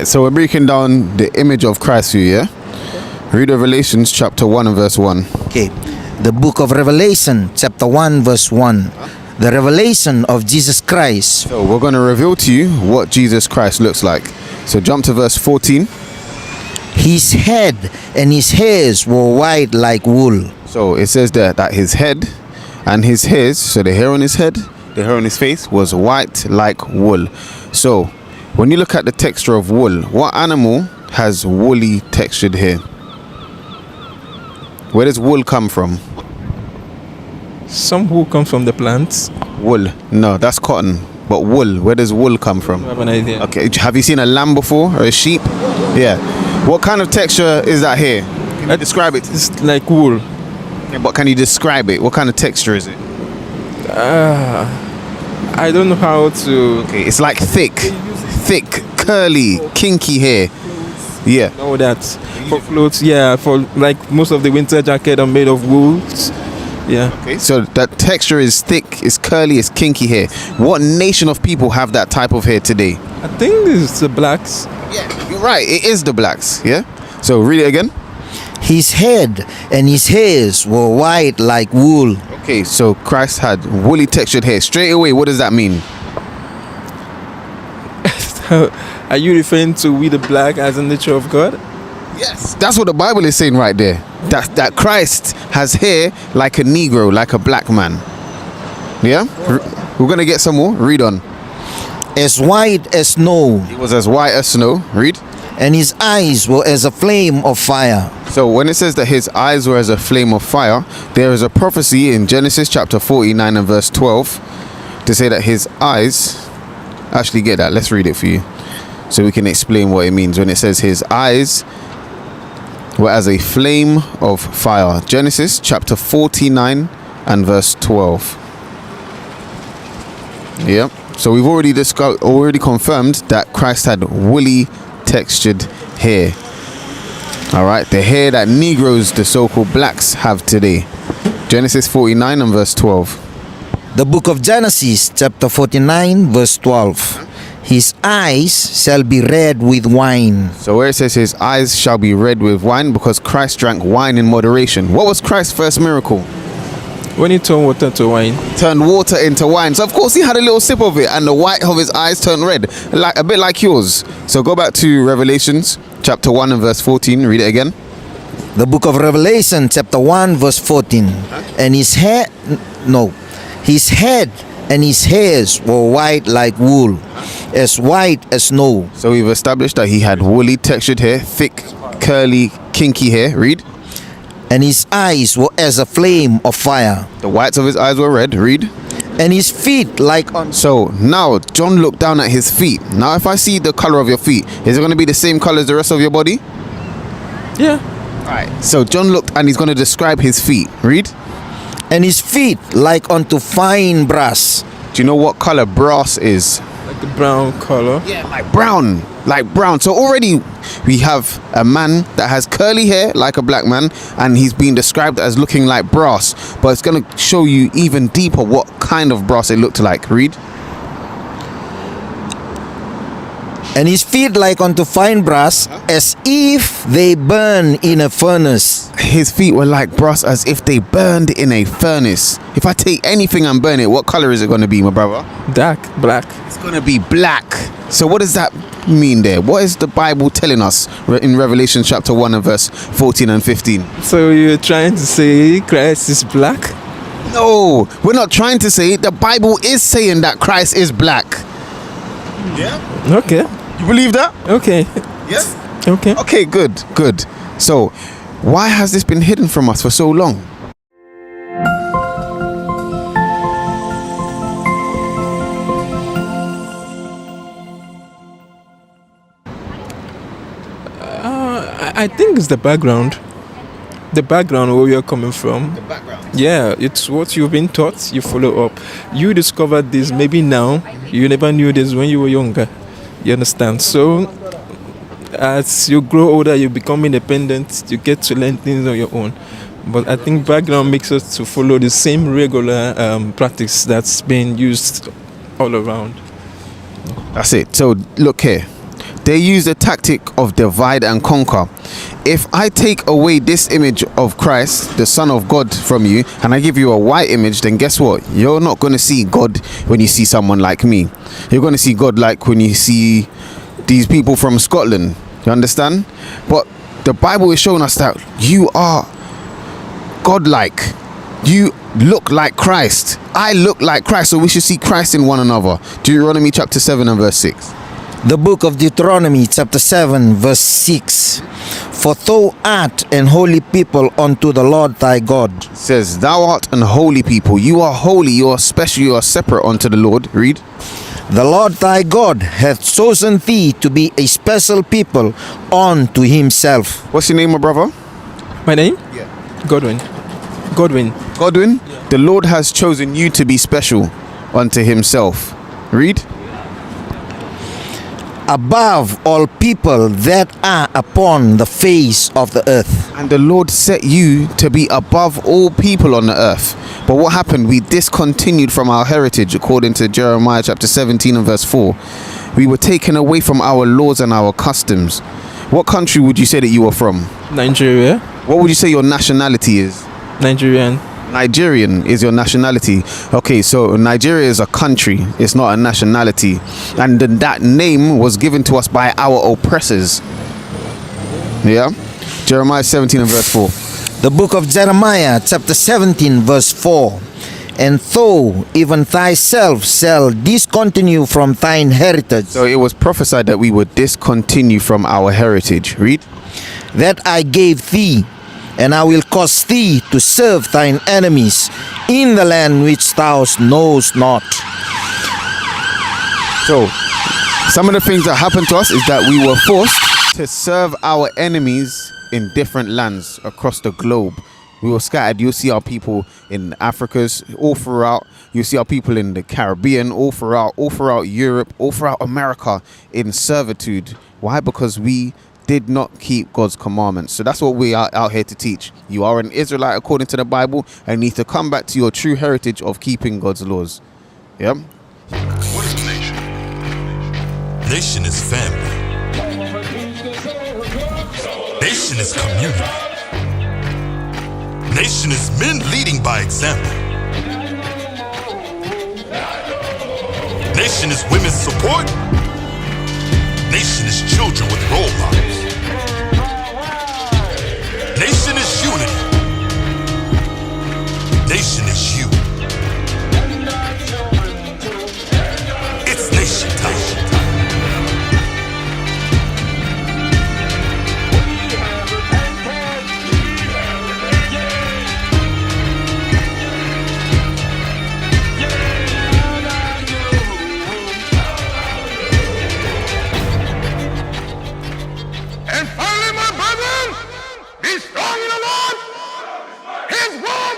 right, so we're breaking down the image of Christ here, yeah? Read Revelations chapter 1 and verse 1. Okay, the book of Revelation, chapter 1, verse 1. The revelation of Jesus Christ. So we're going to reveal to you what Jesus Christ looks like. So jump to verse 14. His head and his hairs were white like wool. So it says there that his head and his hairs, so the hair on his head, the hair on his face, was white like wool. So when you look at the texture of wool, what animal has woolly textured hair? Where does wool come from? Some wool comes from the plants. Wool. No, that's cotton. But wool, where does wool come from? I have an idea. Okay, have you seen a lamb before or a sheep? Yeah. What kind of texture is that hair? Can you describe it? It's like wool. Yeah, but can you describe it? What kind of texture is it? I don't know how to. Okay, it's like thick, curly, kinky hair. Yeah. Know that for clothes, yeah, for like most of the winter jacket are made of wools. Yeah. Okay, so that texture is thick, it's curly, it's kinky hair. What nation of people have that type of hair today? I think it's the blacks. Yeah, you're right. It is the blacks. Yeah. So read it again. His head and his hairs were white like wool. Okay, so Christ had woolly textured hair. Straight away, what does that mean? Are you referring to we the black as the nature of God? Yes, that's what the Bible is saying right there. That Christ has hair like a Negro, like a black man. Yeah? We're going to get some more. Read on. As white as snow. He was as white as snow. Read. And his eyes were as a flame of fire. So when it says that his eyes were as a flame of fire, there is a prophecy in Genesis chapter 49 and verse 12 to say that his eyes... Actually, get that. Let's read it for you so we can explain what it means when it says his eyes were as a flame of fire. Genesis chapter 49 and verse 12. Yep. So we've already confirmed that Christ had woolly textured hair. All right, the hair that Negroes, the so-called blacks, have today. Genesis 49 and verse 12. The book of Genesis, chapter 49, verse 12. His eyes shall be red with wine. So where it says his eyes shall be red with wine, because Christ drank wine in moderation. What was Christ's first miracle? When he turned water to wine. Turned water into wine. So of course he had a little sip of it and the white of his eyes turned red, like a bit like yours. So go back to Revelations chapter 1 and verse 14. Read it again. The book of Revelation, chapter 1, verse 14. And his head and his hairs were white like wool, as white as snow. So we've established that he had woolly textured hair, thick, curly, kinky hair. Read. And his eyes were as a flame of fire. The whites of his eyes were red. Read. And his feet like on... So now John looked down at his feet. Now if I see the color of your feet, is it going to be the same color as the rest of your body? Yeah. Right. So John looked and he's going to describe his feet. Read. And his feet like unto fine brass. Do you know what color brass is? Like the brown color. Yeah, like brown. So already we have a man that has curly hair like a black man, and he's been described as looking like brass. But it's going to show you even deeper what kind of brass it looked like. Read. And his feet like unto fine brass, as if they burn in a furnace. His feet were like brass, as if they burned in a furnace. If I take anything and burn it, what color is it going to be, my brother? Dark, black. It's going to be black. So what does that mean there? What is the Bible telling us in Revelation chapter 1 and verse 14 and 15? So you're trying to say Christ is black? No, we're not trying to say it. The Bible is saying that Christ is black. Yeah. Okay. You believe that? Okay. Yes. Okay. Okay, good. So, why has this been hidden from us for so long? I think it's the background. The background where you're coming from. The background. Yeah, it's what you've been taught, you follow up. You discovered this maybe now. You never knew this when you were younger. You understand? So, as you grow older, you become independent. You get to learn things on your own. But I think background makes us to follow the same regular practice that's been used all around. That's it. So, look here. They use the tactic of divide and conquer. If I take away this image of Christ, the Son of God, from you, and I give you a white image, then guess what? You're not going to see God when you see someone like me. You're going to see God like when you see these people from Scotland. You understand? But the Bible is showing us that you are God-like. You look like Christ. I look like Christ, so we should see Christ in one another. Deuteronomy chapter 7 and verse 6. The book of Deuteronomy chapter 7 verse 6. For thou art an holy people unto the Lord thy God. It says, thou art an holy people. You are holy, you are special, you are separate unto the Lord. Read. The Lord thy God hath chosen thee to be a special people unto himself. What's your name, my brother? My name? Yeah. Godwin. Godwin? Yeah. The Lord has chosen you to be special unto himself. Read. Above all people that are upon the face of the earth. And the Lord set you to be above all people on the earth. But what happened? We discontinued from our heritage, according to Jeremiah chapter 17 and verse 4. We were taken away from our laws and our customs. What country would you say that you were from? Nigeria. What would you say your nationality is? Nigerian. Nigerian is your nationality. Okay, so Nigeria is a country, it's not a nationality. And then that name was given to us by our oppressors. Yeah? Jeremiah 17 and verse 4. The book of Jeremiah chapter 17 verse 4. And thou even thyself shall discontinue from thine heritage. So it was prophesied that we would discontinue from our heritage. Read. That I gave thee, and I will cause thee to serve thine enemies in the land which thou knowest not. So, some of the things that happened to us is that we were forced to serve our enemies in different lands across the globe. We were scattered. You'll see our people in Africa's all throughout. You'll see our people in the Caribbean all throughout Europe, all throughout America in servitude. Why? Because we did not keep God's commandments. So that's what we are out here to teach. You are an Israelite according to the Bible and need to come back to your true heritage of keeping God's laws. Yeah? What is a nation? Nation is family. Nation is community. Nation is men leading by example. Nation is women's support. Nation is children with role models. Nation is unity. Nation is you. It's nation time. And finally, my brethren, be strong in the Lord. His word